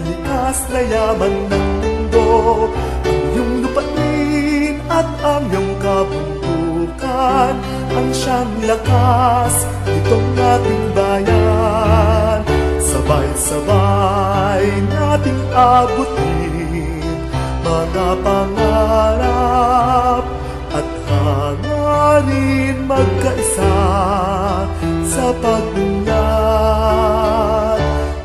likas na yaman ng mundo, ang iyong lupain at ang iyong kabundukan, ang siyang lakas nitong ating bayan. Sabay-sabay nating abutin mga pangarap at hangarin magkaisa sa pag-unlad.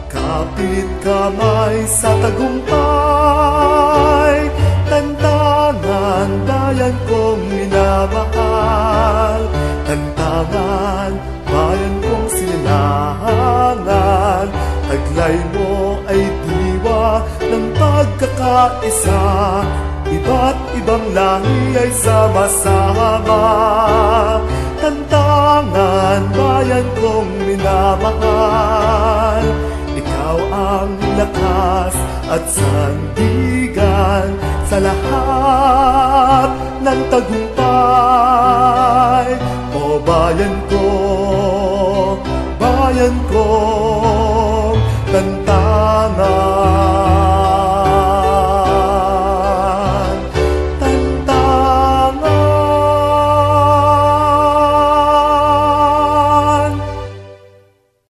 Kapit kamay sa tagumpay, tantangan bayan kong minamahal, tantangan bayan kong silangan. Taglay mo ay diwa ng pagkakaisa, iba't ibang lahi ay sama-sama. Tantangan bayan kong minamahal, ikaw ang lakas at sandigan sa lahat ng tagumpay.